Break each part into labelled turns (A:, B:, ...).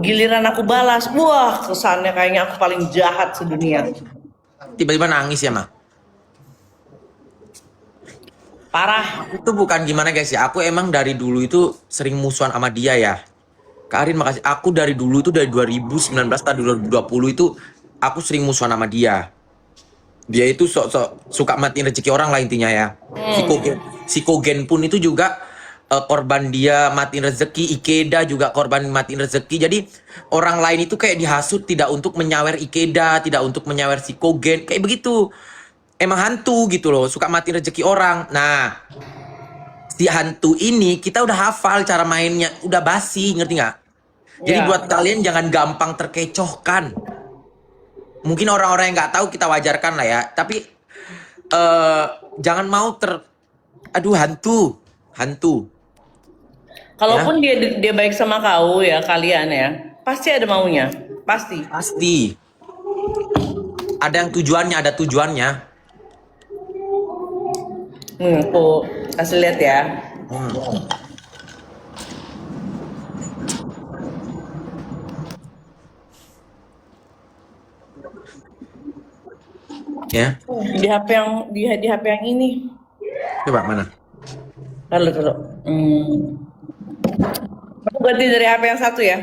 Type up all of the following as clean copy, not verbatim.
A: Giliran aku balas, wah kesannya kayaknya aku paling jahat sedunia.
B: Tiba-tiba nangis ya, Ma.
A: Parah.
B: Itu bukan gimana guys ya. Aku emang dari dulu itu sering musuhan sama dia ya. Kak Arin makasih. Aku dari dulu itu dari 2019 atau 2020 itu aku sering musuhan sama dia. Dia itu sok-sok suka matiin rezeki orang lah intinya ya.
A: Hmm.
B: Psikogen pun itu juga korban dia matiin rezeki. Ikeda juga korban matiin rezeki. Jadi orang lain itu kayak dihasut tidak untuk menyawer Ikeda, tidak untuk menyawer psikogen. Kayak begitu. Emang hantu gitu loh, suka matiin rezeki orang. Nah, si hantu ini kita udah hafal cara mainnya, udah basi, ngerti nggak? Jadi
A: Ya.
B: buat kalian jangan gampang terkecohkan. Mungkin orang-orang yang nggak tahu kita wajarkan lah ya, tapi eh jangan mau aduh hantu, hantu, ya
A: Kalaupun dia baik sama kau ya kalian ya, pasti ada maunya, pasti.
B: pasti ada yang tujuannya, ada tujuannya.
A: Aku kasih lihat ya.
B: Hmm, ya,
A: Di HP yang di HP yang ini.
B: coba mana?
A: Lalu. Aku ganti dari HP yang satu ya.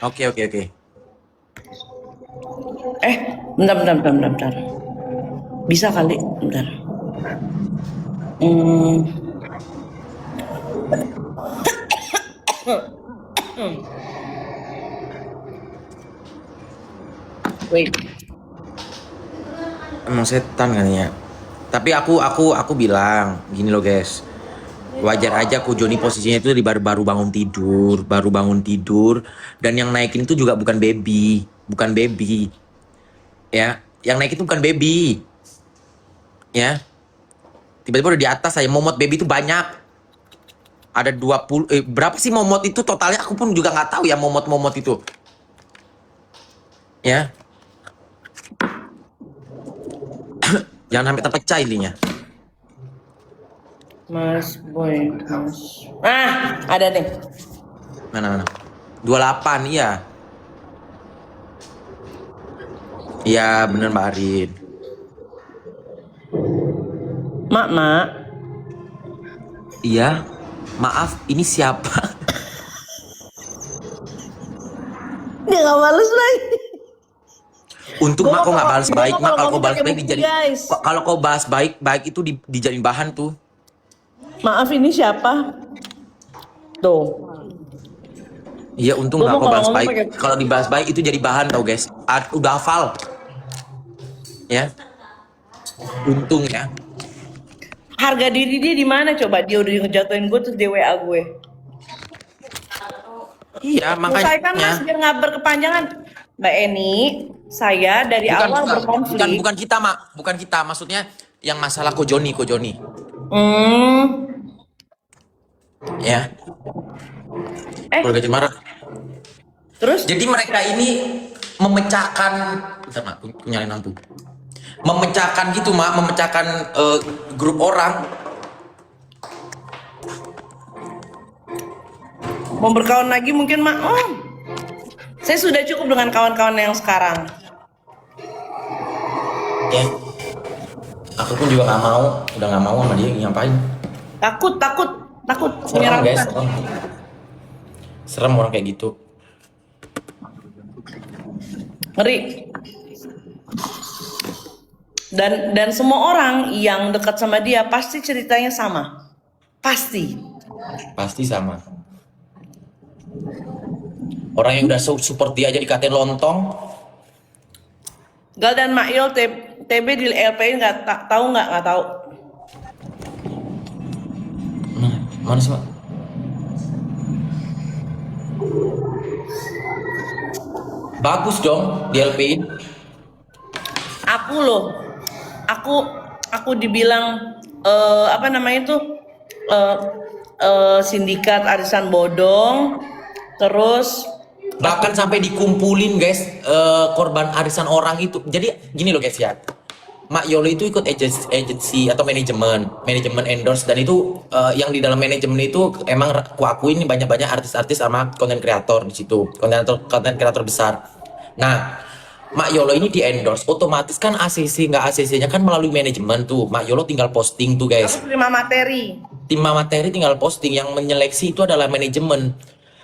B: Oke oke oke.
A: Bentar. Bisa kali, bentar. Hmm, wait.
B: Emang setan kan ya. Tapi aku bilang gini loh guys. Wajar aja kok Joni posisinya itu di baru baru bangun tidur dan yang naikin itu juga bukan baby, bukan baby. Ya, yang naikin itu bukan baby. Ya, tiba-tiba udah di atas saya momot baby itu banyak. Ada 20 berapa sih momot itu totalnya aku pun juga nggak tahu ya momot-momot itu. Ya, jangan sampai terpecah intinya.
A: Mas Boy, Mas. Ah, ada nih.
B: Mana mana. 28 iya. Iya, bener Mbak Arin.
A: Mak.
B: Iya. Maaf, ini siapa?
A: Dia nggak balas lagi.
B: Untung mak kau nggak balas
A: Gua
B: baik
A: mah
B: mak,
A: kalau
B: kalau kau
A: ngomong
B: balas
A: pakai
B: baik
A: bukti,
B: dijadi,
A: guys.
B: kalau kau bahas baik baik itu dijadiin bahan tuh.
A: Maaf, ini siapa? Tuh.
B: Iya untung
A: Gua
B: nggak
A: mau
B: kau
A: kalau
B: bahas
A: ngomong
B: baik.
A: pakai
B: Kalau dibahas baik itu jadi bahan tau guys. Udah hafal ya. Untung ya.
A: harga diri dia di mana coba? Dia udah ngejatuhin gue terus dia WA gue.
B: Iya
A: Selesaikan
B: makanya.
A: Mas biar nggak berkepanjangan. Mbak Eni, saya dari
B: Bukan
A: awal
B: bukan bukan
A: berkonflik.
B: bukan kita mak, bukan kita. Maksudnya yang masalah Ko Joni
A: Hmm,
B: ya. Keluarga
A: eh
B: Cemara.
A: terus
B: Jadi mereka ini memecahkan, bentar mak, nyalain lampu. Memecahkan gitu mak, memecahkan grup orang.
A: mau berkawan lagi mungkin Mak. Oh, saya sudah cukup dengan kawan-kawan yang sekarang.
B: Ya, aku pun juga nggak mau, udah nggak mau sama dia ngapain.
A: Takut
B: Serem guys,
A: menyeramkan.
B: serem orang kayak gitu.
A: Ngeri. Dan semua orang yang dekat sama dia pasti ceritanya sama. Pasti.
B: Pasti sama. Orang yang udah support dia aja dikatain lontong.
A: Gal dan Mail TB di LPI tahu nggak tahu.
B: Nah, mana sih mak? Bagus dong di LP-in.
A: Aku loh, aku dibilang apa namanya itu eh, sindikat arisan bodong, terus
B: Bahkan sampai dikumpulin guys korban arisan orang itu. Jadi gini loh guys ya. Mak Yolo itu ikut agency atau manajemen endorse, dan itu yang di dalam manajemen itu emang aku akuin banyak-banyak artis-artis sama konten kreator di situ, konten kreator besar. Nah, Mak Yolo ini di endorse, otomatis kan ACC nggak ACC-nya kan melalui manajemen tuh. Mak Yolo tinggal posting tuh guys.
A: Aku terima materi.
B: Tim materi tinggal posting, yang menyeleksi itu adalah manajemen.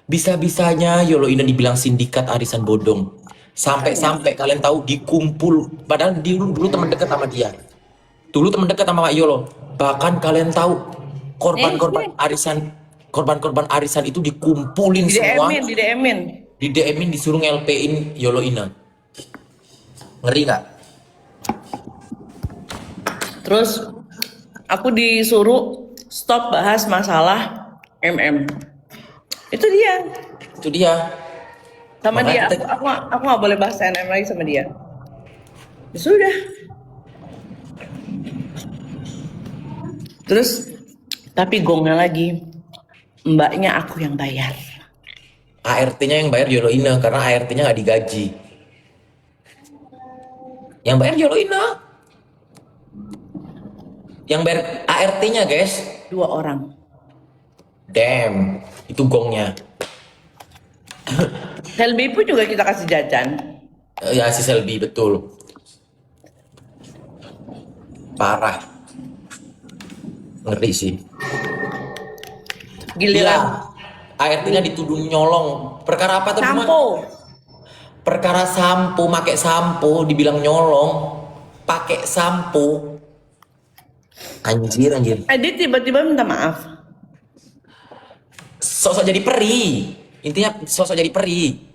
B: Bisa-bisanya Yolo ini dibilang sindikat arisan bodong. Sampai-sampai kalian tahu dikumpul, padahal dulu teman dekat sama dia. Dulu teman dekat sama Mak Yolo. Bahkan kalian tahu korban-korban arisan itu dikumpulin
A: Di
B: semua,
A: DM-in, di DM-in.
B: di DM-in disuruh ngelpein Yolo Ina. Ngeri nggak?
A: Terus aku disuruh stop bahas masalah MM. Itu dia.
B: Itu dia.
A: Sama
B: Makanya
A: dia, aku nggak boleh bahas MM lagi sama dia. Ya sudah. Terus, tapi gongnya lagi, mbaknya aku yang bayar.
B: ART-nya yang bayar Yolo Ina karena ART-nya nggak digaji. Yang bayar Yolo Ina. Yang bayar ART-nya guys.
A: 2 orang.
B: Damn, itu gongnya.
A: Selby pun juga kita kasih jajan.
B: Ya si Selby betul. Parah. Ngeri sih.
A: Giliran.
B: ART-nya dituduh nyolong. Perkara apa tuh?
A: Sampo.
B: Perkara sampo, pakai sampo dibilang nyolong. Pakai sampo. Anjir.
A: Dia tiba-tiba minta maaf.
B: Sosok jadi peri. Intinya sosok jadi peri.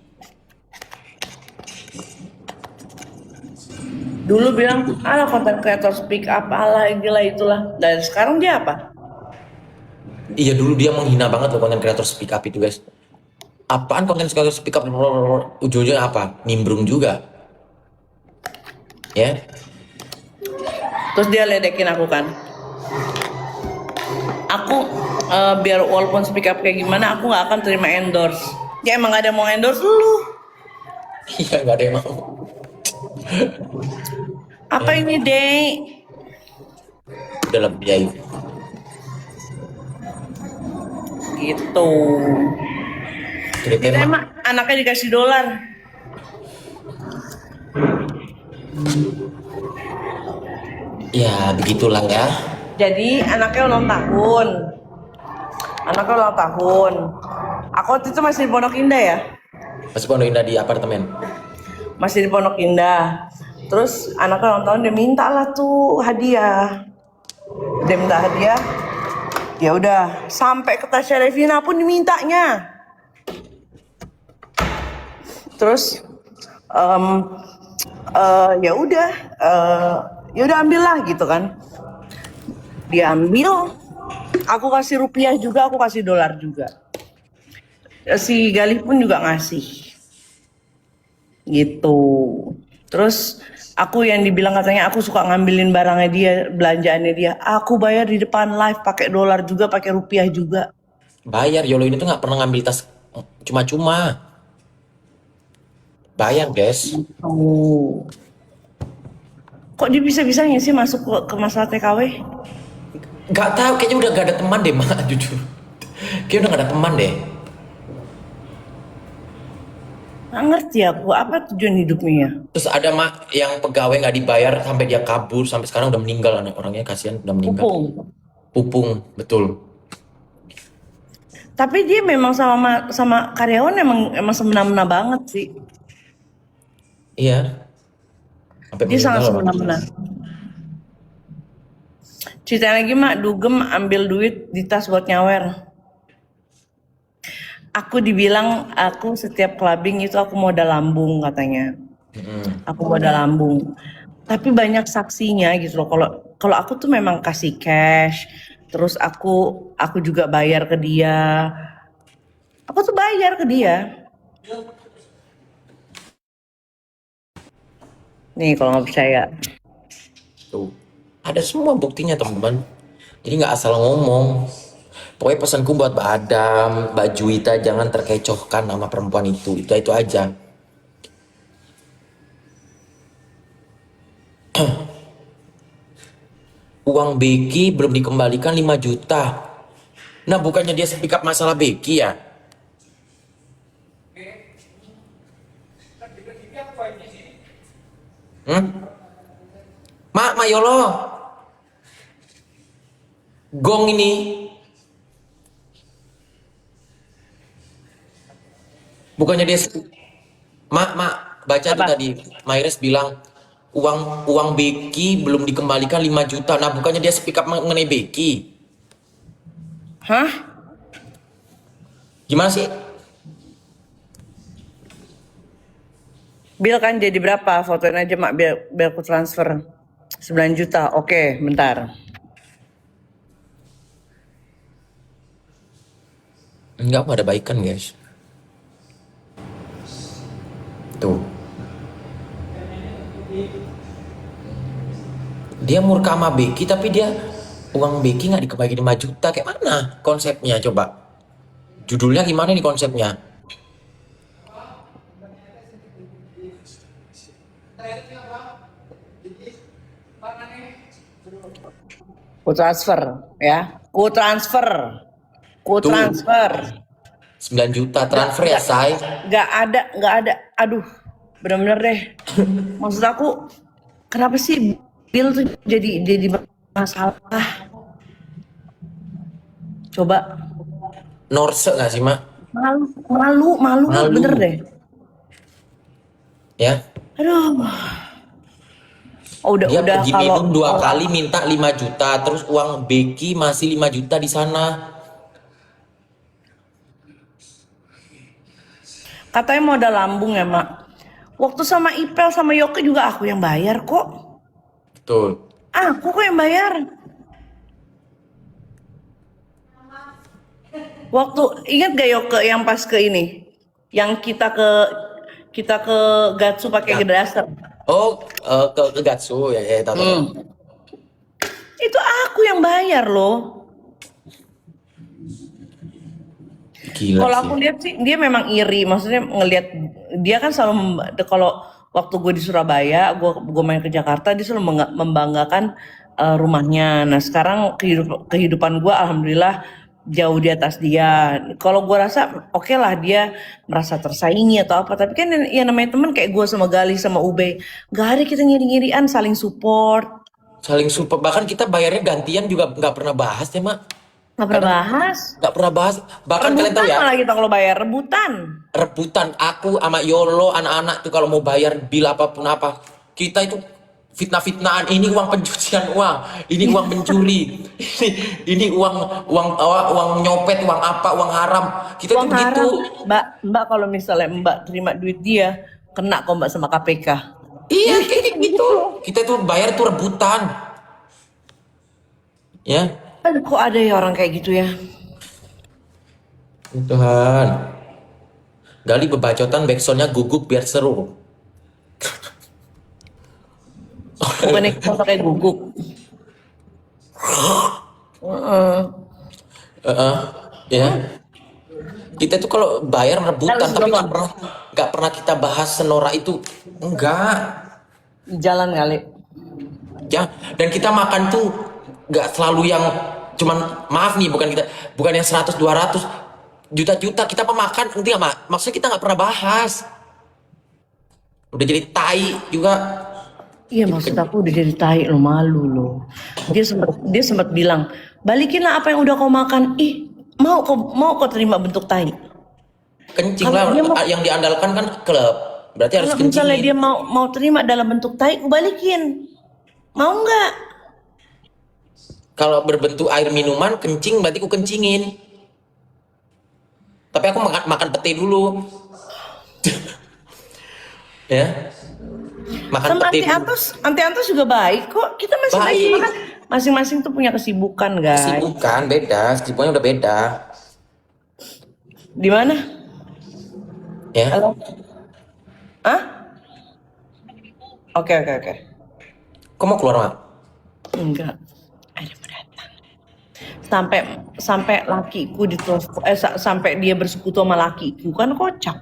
A: Dulu bilang, ala konten kreator speak up, ala gila itulah. Dan sekarang dia apa?
B: Iya, dulu dia menghina banget loh konten kreator speak up itu guys. Apaan konten kreator speak up? Ujung-ujungnya apa? Nimbrung juga. Ya.
A: Terus dia ledekin aku kan. Aku biar walaupun speak up kayak gimana, aku nggak akan terima endorse. Ya emang gak ada yang mau endorse lu.
B: Iya, nggak ada yang mau.
A: Apa ini, Dek?
B: Udah lebih ayu.
A: Gitu.
B: Kita
A: Kita emang anaknya dikasih dolar.
B: Ya, begitulah ya.
A: Jadi anaknya ulang tahun. Aku waktu itu masih di Pondok Indah ya.
B: Masih Pondok Indah di apartemen.
A: Masih di Pondok Indah. Terus anaknya ulang tahun, dia minta lah tuh hadiah. Dia minta hadiah. Ya udah, sampai ke Tasya Revina pun dimintanya. Terus ya udah ambillah gitu kan. Dia ambil, aku kasih rupiah juga, aku kasih dolar juga. Si Galih pun juga ngasih. Gitu. Terus aku yang dibilang katanya aku suka ngambilin barangnya dia, belanjaannya dia. Aku bayar di depan live pakai dolar juga, pakai rupiah juga.
B: Bayar, Yolo ini tuh nggak pernah ngambil tas cuma-cuma. Bayar guys.
A: Oh. Kok dia bisa-bisanya sih masuk ke masalah TKW?
B: Gak tahu, kayaknya udah gak ada teman deh mak, jujur. Kayaknya udah gak ada teman deh.
A: Nggak ngerti aku, apa tujuan hidupnya ya?
B: Terus ada mak yang pegawai nggak dibayar sampai dia kabur, sampai sekarang udah meninggal anak orangnya, kasihan udah meninggal. Pupung, betul.
A: Tapi dia memang sama karyawan emang semena-mena banget sih.
B: Iya. Sampai
A: Dia sangat
B: meninggal orang.
A: semena-mena. Cerita lagi mak, dugem ambil duit di tas buat nyawer. Aku dibilang aku setiap clubbing itu aku modal lambung katanya. Aku modal lambung. Tapi banyak saksinya gitu loh. Kalau aku tuh memang kasih cash, terus aku juga bayar ke dia. Aku tuh bayar ke dia. Nih kalau nggak percaya.
B: Tuh. Ada semua buktinya teman-teman. Jadi nggak asal ngomong. Pokoknya pesanku buat Mbak Adam, Mbak Juwita, jangan terkecohkan sama perempuan itu. Itu aja. uang Becky belum dikembalikan 5 juta. Nah, bukannya dia speak up masalah Becky ya? Mak Yolo, gong ini. Bukannya dia, mak, baca tuh
A: Apa?
B: tadi, Mayres bilang, uang Becky belum dikembalikan 5 juta. Nah, bukannya dia speak up mengenai Becky.
A: Hah?
B: Gimana sih?
A: Bill kan jadi berapa? Fotoin aja mak biar aku transfer. 9 juta. Oke, bentar.
B: Enggak, ada baikan guys. Tuh. Dia murka sama Becky tapi dia uang Becky nggak dikembalikan 5 juta. Kayak mana konsepnya coba? Judulnya gimana nih konsepnya?
A: Ku transfer ya. Ku transfer. Ku
B: Tuh.
A: transfer.
B: 9 juta transfer ya, say.
A: Nggak ada. Aduh, bener-bener deh. Maksud aku, kenapa sih Bill tuh jadi masalah? Coba.
B: Norse nggak sih, Mak?
A: Malu,
B: Malu.
A: bener deh.
B: Ya.
A: Aduh. Oh,
B: Dia
A: udah
B: pergi
A: kalau
B: minum 2 kali minta 5 juta, terus uang Becky masih 5 juta di sana.
A: katanya modal lambung ya, Mak. Waktu sama Ipel sama Yoke juga aku yang bayar kok.
B: Betul.
A: Aku kok yang bayar. Waktu ingat gak Yoke yang pas ke ini, yang kita ke Gatsu pakai Gedaster.
B: Oh, ke Gatsu ya, tahu.
A: Itu aku yang bayar loh.
B: Gila
A: Kalau
B: sih.
A: aku lihat sih dia memang iri, maksudnya ngelihat dia kan selalu kalau waktu gue di Surabaya, gue main ke Jakarta, dia selalu membanggakan rumahnya. Nah sekarang kehidupan gue alhamdulillah jauh di atas dia. Kalau gue rasa oke lah dia merasa tersaingi atau apa, tapi kan yang namanya temen kayak gue sama Gali sama Ube, gak ada kita ngiri-ngirian, saling support.
B: Saling support, bahkan kita bayarnya gantian juga nggak pernah bahas ya, Mak.
A: Gak pernah bahas.
B: Nggak pernah bahas. Bahkan kalian tahu
A: Rebutan
B: ya,
A: malah kita kalau bayar, rebutan.
B: rebutan aku sama Yolo, anak-anak tuh kalau mau bayar bil apapun apa, kita itu fitnah-fitnahan. Ini uang pencucian uang, ini uang pencuri, ini uang nyopet, uang apa, uang haram. Kita tuh
A: Uang
B: begitu.
A: haram. Mbak kalau misalnya Mbak terima duit dia, kena kok Mbak sama KPK.
B: Iya, kayak gitu. Kita tuh bayar tuh rebutan. Ya,
A: Aduh, kok ada ya orang kayak gitu ya?
B: Tuhan. Gali bebacotan backsoundnya guguk biar seru.
A: Bukannya kita pakai guguk.
B: Ya. Kita tuh kalau bayar rebutan,
A: Harus
B: tapi
A: dong.
B: nggak pernah kita bahas senora itu. Enggak.
A: Di jalan kali.
B: Ya, dan kita makan tuh nggak selalu yang cuman, maaf nih, bukan yang 100 200 juta-juta. Kita pemakan nanti nggak, maksudnya kita nggak pernah bahas. Udah jadi tai juga.
A: Iya maksud aku udah jadi tai lo, malu lo. Dia sempat bilang, balikinlah apa yang udah kau makan. Ih, mau kau terima bentuk tai.
B: Kencing
A: Kalau
B: lah,
A: dia mau-
B: yang diandalkan kan klub. Berarti harus
A: Kalau misalnya
B: kencingin.
A: dia mau terima dalam bentuk tai, aku balikin. Mau nggak?
B: Kalau berbentuk air minuman, kencing berarti ku kencingin. Tapi aku makan pete dulu. Ya. Makan
A: Sama
B: pete dulu.
A: Anti Antos juga baik kok. Kita masing-masing
B: Baik.
A: kan masing-masing tuh punya kesibukan, guys.
B: Kesibukan beda, kesibukannya udah beda.
A: Di mana?
B: Ya.
A: Halo? Hah? Oke.
B: Kok mau keluar, Mak?
A: Enggak. Ada mau datang. Sampai lakiku ditelepon, sampai dia bersekutu sama lakiku kan kocak.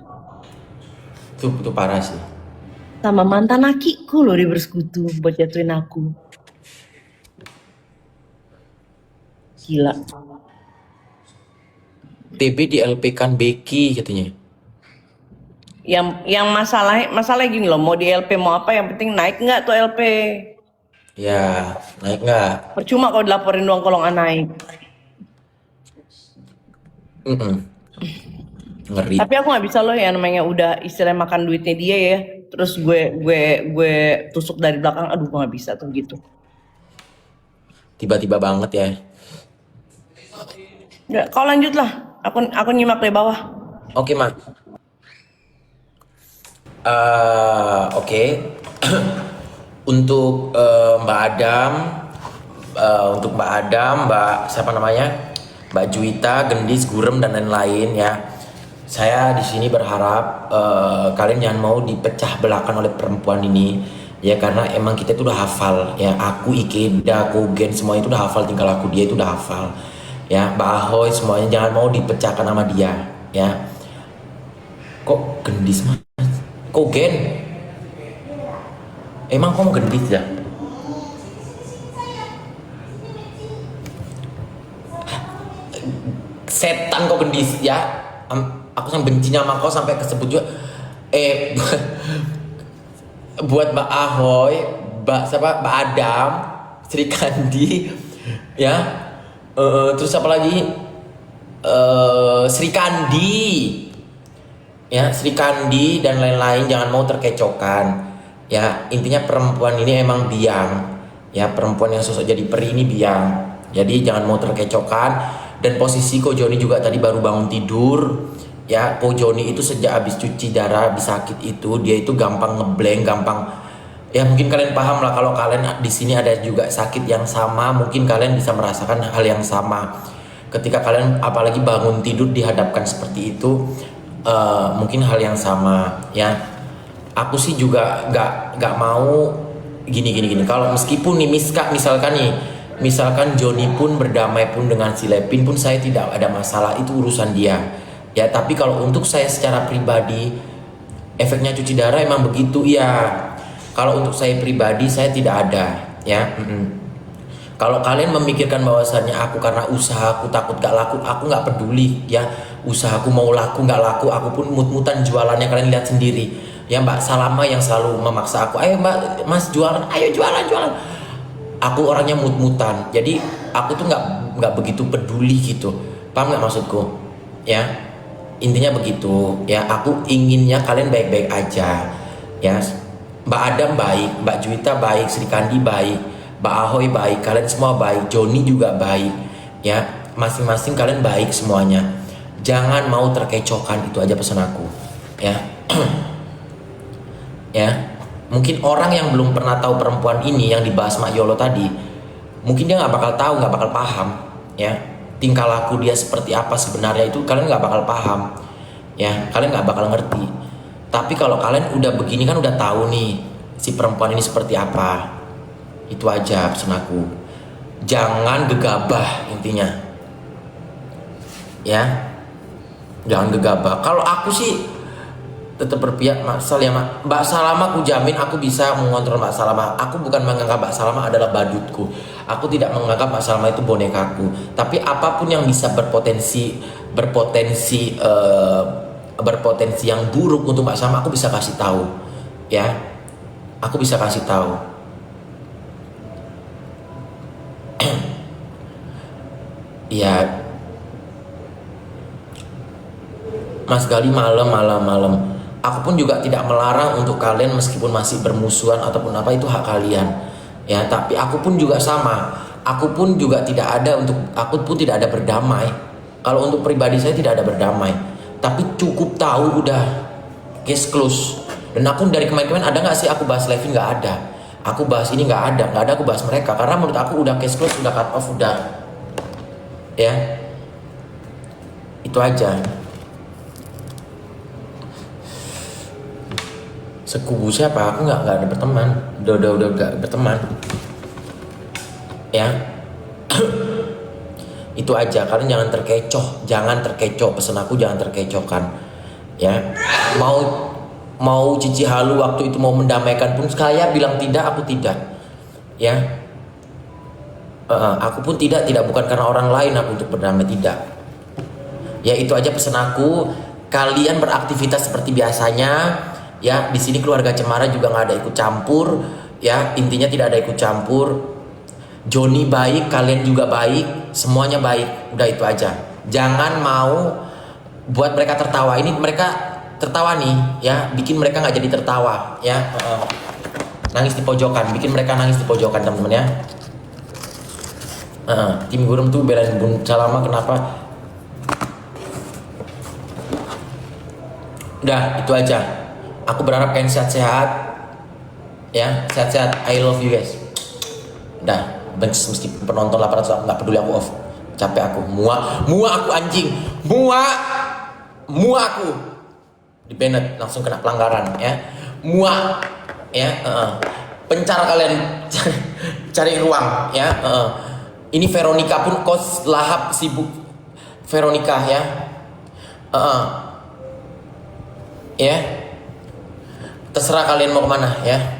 B: Itu parah sih.
A: Sama mantan lakiku loh dia bersekutu buat jatuhin aku. Gila.
B: TB di LP kan Becky katanya.
A: Yang masalahnya gini loh, mau di LP mau apa, yang penting naik nggak tuh LP.
B: Ya, naik nggak?
A: Percuma kalau dilaporin doang kalau nggak naik.
B: Ngeri.
A: Tapi aku nggak bisa loh yang namanya udah istilah makan duitnya dia ya. Terus gue tusuk dari belakang, aduh gue nggak bisa tuh gitu.
B: Tiba-tiba banget ya.
A: Ya, kau lanjut lah. Aku nyimak dari bawah.
B: Oke, Mak. Oke. Untuk Mbak Adam, Mbak siapa namanya? Mbak Juwita, Gendis, Gurem dan lain-lain ya. Saya di sini berharap kalian jangan mau dipecah belahkan oleh perempuan ini ya, karena emang kita itu udah hafal ya. Aku, Ikeda, Kogen semuanya itu udah hafal tingkah laku dia, itu udah hafal ya. Mbak Ahoy semuanya jangan mau dipecahkan sama dia ya. Kok Gendis mas? Kogen? Emang kamu gendis ya? Setan kok gendis ya? Aku yang bencinya sama kau sampai kesebut juga. Buat Mbak Ahoy, Mbak Adam, Sri Kandi, ya. Terus apa lagi? Sri Kandi, ya Sri Kandi dan lain-lain jangan mau terkecokan. Ya, intinya perempuan ini emang biang. Ya, perempuan yang sosok jadi peri ini biang. Jadi jangan mau terkecokan. Dan posisi Ko Joni juga tadi baru bangun tidur. Ya, Ko Joni itu sejak habis cuci darah, habis sakit itu, dia itu gampang ngeblank, gampang. Ya, mungkin kalian paham lah kalau kalian di sini ada juga sakit yang sama, mungkin kalian bisa merasakan hal yang sama. Ketika kalian apalagi bangun tidur dihadapkan seperti itu, mungkin hal yang sama, ya. Aku sih juga nggak mau gini. Kalau meskipun nih misalkan Joni pun berdamai pun dengan si Lepin pun saya tidak ada masalah, itu urusan dia. Ya, tapi kalau untuk saya secara pribadi, efeknya cuci darah emang begitu ya. Kalau untuk saya pribadi saya tidak ada, ya. Kalau kalian memikirkan bahwasannya aku karena usaha aku takut gak laku, aku nggak peduli ya. Usahaku mau laku nggak laku, aku pun mut-mutan jualannya, kalian lihat sendiri. Ya Mbak Salama yang selalu memaksa aku, ayo Mbak, Mas jualan, ayo jualan. Aku orangnya mut-mutan, jadi aku tuh nggak begitu peduli gitu, paham nggak maksudku? Ya, intinya begitu. Ya, aku inginnya kalian baik-baik aja. Ya, Mbak Adam baik, Mbak Juwita baik, Sri Kandi baik, Mbak Ahoy baik, kalian semua baik, Joni juga baik. Ya, masing-masing kalian baik semuanya. Jangan mau terkecokan, itu aja pesan aku. Ya. Ya, mungkin orang yang belum pernah tahu perempuan ini yang dibahas Mak Yolo tadi, mungkin dia nggak bakal tahu, nggak bakal paham, ya tingkah laku dia seperti apa sebenarnya, itu kalian nggak bakal paham, ya kalian nggak bakal ngerti. Tapi kalau kalian udah begini kan udah tahu nih si perempuan ini seperti apa, itu aja pesan aku. Jangan gegabah intinya, ya jangan gegabah. Kalau aku sih tetap berpihak Mbak Salama, aku jamin aku bisa mengontrol Mbak Salama. Aku bukan menganggap Mbak Salama adalah badutku. Aku tidak menganggap Mbak Salama itu bonekaku. Tapi apapun yang bisa berpotensi yang buruk untuk Mbak Salama, aku bisa kasih tahu. Ya, aku bisa kasih tahu. Ya, Mas Gali malam. Aku pun juga tidak melarang untuk kalian meskipun masih bermusuhan ataupun apa, itu hak kalian. Ya, tapi aku pun juga sama. Aku pun tidak ada berdamai. Kalau untuk pribadi saya tidak ada berdamai. Tapi cukup tahu udah case close. Dan aku dari kemarin ada nggak sih aku bahas Levin? Nggak ada. Aku bahas ini nggak ada aku bahas mereka, karena menurut aku udah case close, udah cut off, udah. Ya. Itu aja. Sekubu siapa? Aku nggak ada berteman. Udah nggak berteman. Ya. Itu aja. Kalian jangan terkecoh. Pesan aku jangan terkecohkan. Ya. Mau Cici Halu waktu itu mau mendamaikan pun saya bilang tidak, aku tidak. Ya. Aku pun tidak bukan karena orang lain aku untuk berdamai, tidak. Ya itu aja pesan aku. Kalian beraktivitas seperti biasanya. Ya di sini keluarga Cemara juga nggak ada ikut campur. Ya intinya tidak ada ikut campur. Joni baik, kalian juga baik, semuanya baik. Udah itu aja. Jangan mau buat mereka tertawa. Ini mereka tertawa nih, ya bikin mereka nggak jadi tertawa, ya. Nangis di pojokan, bikin mereka nangis di pojokan teman-teman ya. Tim Gurem tuh belain Bun Salama kenapa? Udah itu aja. Aku berharap kalian sehat-sehat, ya sehat-sehat. I love you guys. Udah, mesti penonton 800 nggak peduli aku off. Capek aku, muak aku anjing, muak aku. Di Bennett langsung kena pelanggaran ya, muak ya. Pencar kalian cari ruang ya. Ini Veronica pun kos lahap sibuk Veronica ya. Ya terserah kalian mau kemana ya.